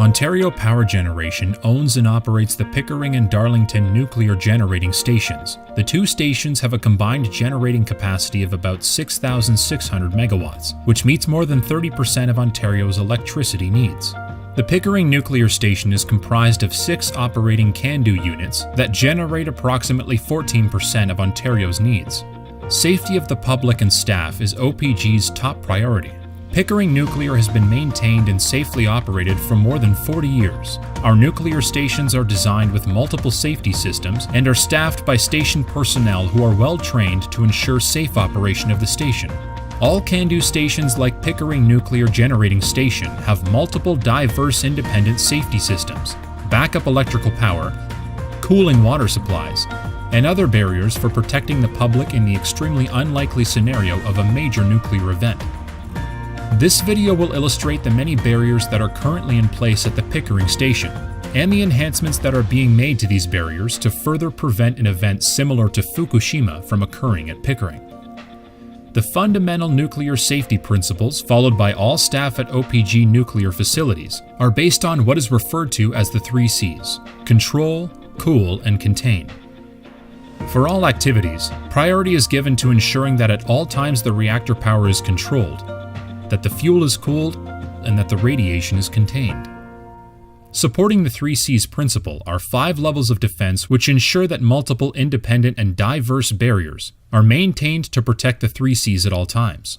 Ontario Power Generation owns and operates the Pickering and Darlington nuclear generating stations. The two stations have a combined generating capacity of about 6,600 megawatts, which meets more than 30% of Ontario's electricity needs. The Pickering nuclear station is comprised of 6 operating CANDU units that generate approximately 14% of Ontario's needs. Safety of the public and staff is OPG's top priority. Pickering Nuclear has been maintained and safely operated for more than 40 years. Our nuclear stations are designed with multiple safety systems and are staffed by station personnel who are well trained to ensure safe operation of the station. All CANDU stations like Pickering Nuclear Generating Station have multiple diverse independent safety systems, backup electrical power, cooling water supplies, and other barriers for protecting the public in the extremely unlikely scenario of a major nuclear event. This video will illustrate the many barriers that are currently in place at the Pickering station, and the enhancements that are being made to these barriers to further prevent an event similar to Fukushima from occurring at Pickering. The fundamental nuclear safety principles followed by all staff at OPG nuclear facilities are based on what is referred to as the 3 C's: control, cool, and contain. For all activities, priority is given to ensuring that at all times the reactor power is controlled, that the fuel is cooled, and that the radiation is contained. Supporting the 3 C's principle are 5 levels of defense which ensure that multiple independent and diverse barriers are maintained to protect the 3 C's at all times.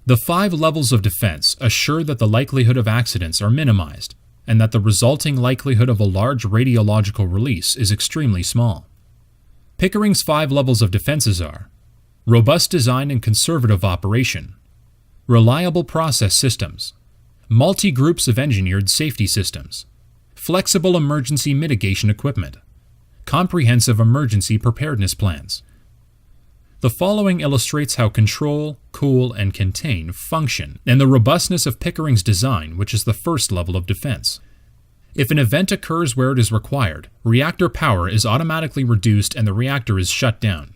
The 5 levels of defense assure that the likelihood of accidents are minimized and that the resulting likelihood of a large radiological release is extremely small. Pickering's 5 levels of defenses are: robust design and conservative operation, reliable process systems, multi-groups of engineered safety systems, flexible emergency mitigation equipment, comprehensive emergency preparedness plans. The following illustrates how control, cool, and contain function, and the robustness of Pickering's design, which is the first level of defense. If an event occurs where it is required, reactor power is automatically reduced and the reactor is shut down.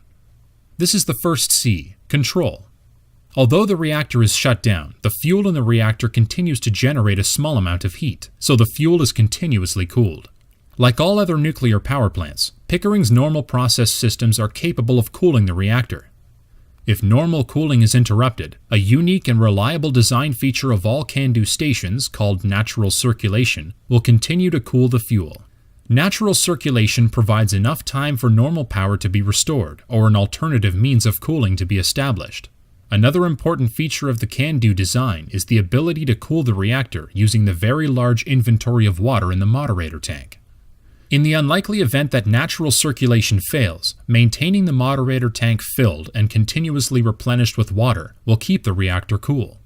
This is the first C, control. Although the reactor is shut down, the fuel in the reactor continues to generate a small amount of heat, so the fuel is continuously cooled. Like all other nuclear power plants, Pickering's normal process systems are capable of cooling the reactor. If normal cooling is interrupted, a unique and reliable design feature of all CANDU stations, called natural circulation, will continue to cool the fuel. Natural circulation provides enough time for normal power to be restored, or an alternative means of cooling to be established. Another important feature of the CANDU design is the ability to cool the reactor using the very large inventory of water in the moderator tank. In the unlikely event that natural circulation fails, maintaining the moderator tank filled and continuously replenished with water will keep the reactor cool.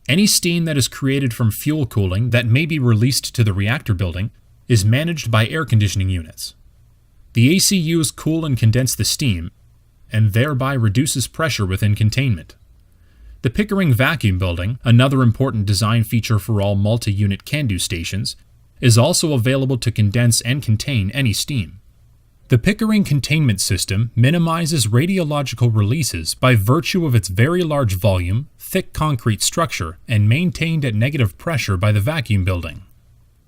Any steam that is created from fuel cooling that may be released to the reactor building is managed by air conditioning units. The ACUs cool and condense the steam, and thereby reduces pressure within containment. The Pickering vacuum building, another important design feature for all multi-unit CANDU stations, is also available to condense and contain any steam. The Pickering containment system minimizes radiological releases by virtue of its very large volume, thick concrete structure, and maintained at negative pressure by the vacuum building.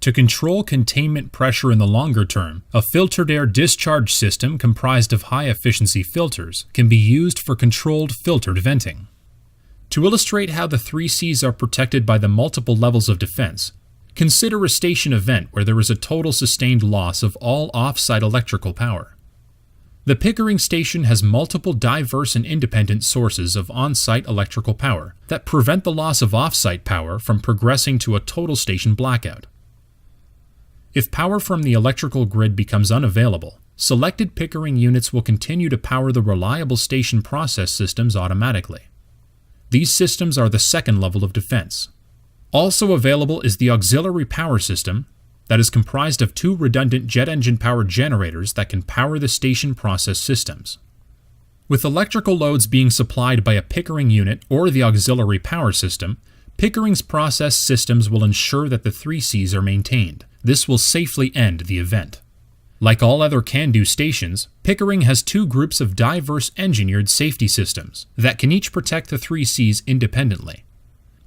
To control containment pressure in the longer term, a filtered air discharge system comprised of high-efficiency filters can be used for controlled filtered venting. To illustrate how the 3 C's are protected by the multiple levels of defense, consider a station event where there is a total sustained loss of all off-site electrical power. The Pickering station has multiple diverse and independent sources of on-site electrical power that prevent the loss of off-site power from progressing to a total station blackout. If power from the electrical grid becomes unavailable, selected Pickering units will continue to power the reliable station process systems automatically. These systems are the second level of defense. Also available is the auxiliary power system that is comprised of 2 redundant jet engine powered generators that can power the station process systems. With electrical loads being supplied by a Pickering unit or the auxiliary power system, Pickering's process systems will ensure that the 3 C's are maintained. This will safely end the event. Like all other CANDU stations, Pickering has 2 groups of diverse engineered safety systems that can each protect the 3 C's independently.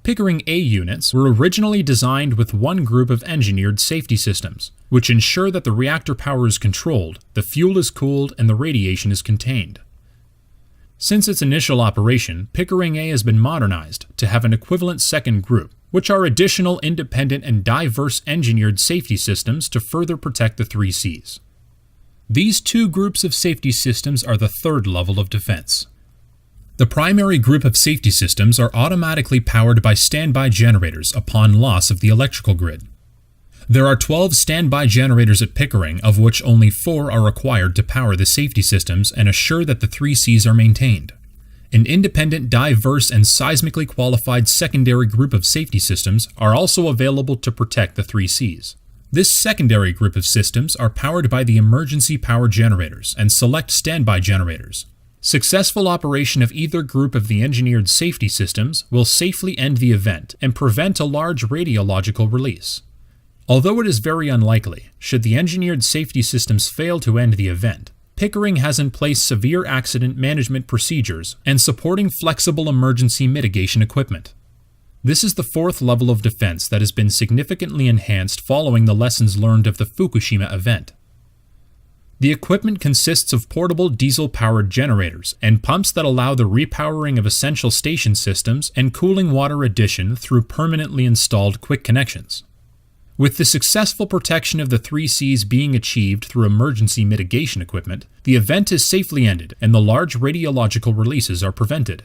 Pickering A units were originally designed with one group of engineered safety systems, which ensure that the reactor power is controlled, the fuel is cooled, and the radiation is contained. Since its initial operation, Pickering A has been modernized to have an equivalent second group, which are additional independent and diverse engineered safety systems to further protect the 3 Cs. These 2 groups of safety systems are the third level of defense. The primary group of safety systems are automatically powered by standby generators upon loss of the electrical grid. There are 12 standby generators at Pickering, of which only 4 are required to power the safety systems and assure that the 3 Cs are maintained. An independent, diverse, and seismically qualified secondary group of safety systems are also available to protect the 3 Cs. This secondary group of systems are powered by the emergency power generators and select standby generators. Successful operation of either group of the engineered safety systems will safely end the event and prevent a large radiological release. Although it is very unlikely, should the engineered safety systems fail to end the event, Pickering has in place severe accident management procedures and supporting flexible emergency mitigation equipment. This is the 4th level of defense that has been significantly enhanced following the lessons learned of the Fukushima event. The equipment consists of portable diesel-powered generators and pumps that allow the repowering of essential station systems and cooling water addition through permanently installed quick connections. With the successful protection of the 3 Cs being achieved through emergency mitigation equipment, the event is safely ended and the large radiological releases are prevented.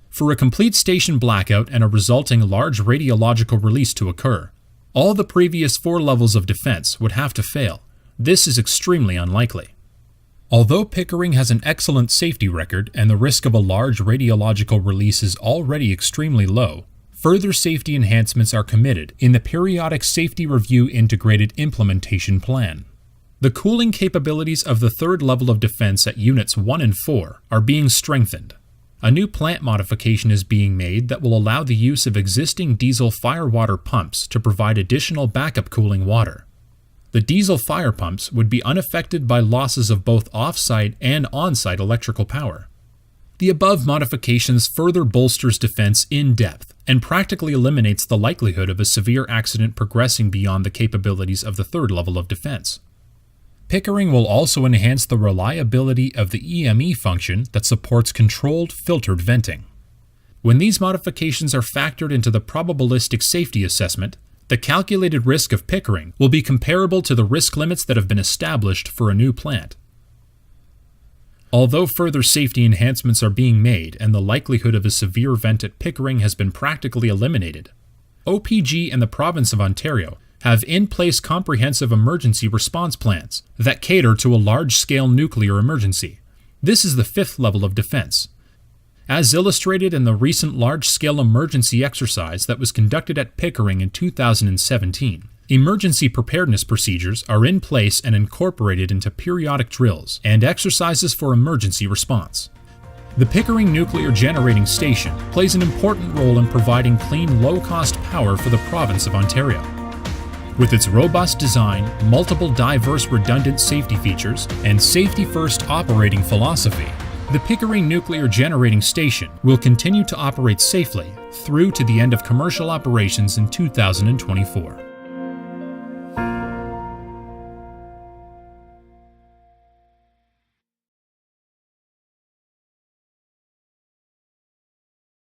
For a complete station blackout and a resulting large radiological release to occur, all the previous 4 levels of defense would have to fail. This is extremely unlikely. Although Pickering has an excellent safety record and the risk of a large radiological release is already extremely low, further safety enhancements are committed in the Periodic Safety Review Integrated Implementation Plan. The cooling capabilities of the 3rd level of defense at Units 1 and 4 are being strengthened. A new plant modification is being made that will allow the use of existing diesel firewater pumps to provide additional backup cooling water. The diesel fire pumps would be unaffected by losses of both off-site and on-site electrical power. The above modifications further bolsters defense in depth and practically eliminates the likelihood of a severe accident progressing beyond the capabilities of the 3rd level of defense. Pickering will also enhance the reliability of the EME function that supports controlled filtered venting. When these modifications are factored into the probabilistic safety assessment, the calculated risk of Pickering will be comparable to the risk limits that have been established for a new plant. Although further safety enhancements are being made and the likelihood of a severe event at Pickering has been practically eliminated, OPG and the province of Ontario have in place comprehensive emergency response plans that cater to a large-scale nuclear emergency. This is the 5th level of defense. As illustrated in the recent large-scale emergency exercise that was conducted at Pickering in 2017, emergency preparedness procedures are in place and incorporated into periodic drills and exercises for emergency response. The Pickering Nuclear Generating Station plays an important role in providing clean, low-cost power for the province of Ontario. With its robust design, multiple diverse redundant safety features, and safety-first operating philosophy, the Pickering Nuclear Generating Station will continue to operate safely through to the end of commercial operations in 2024.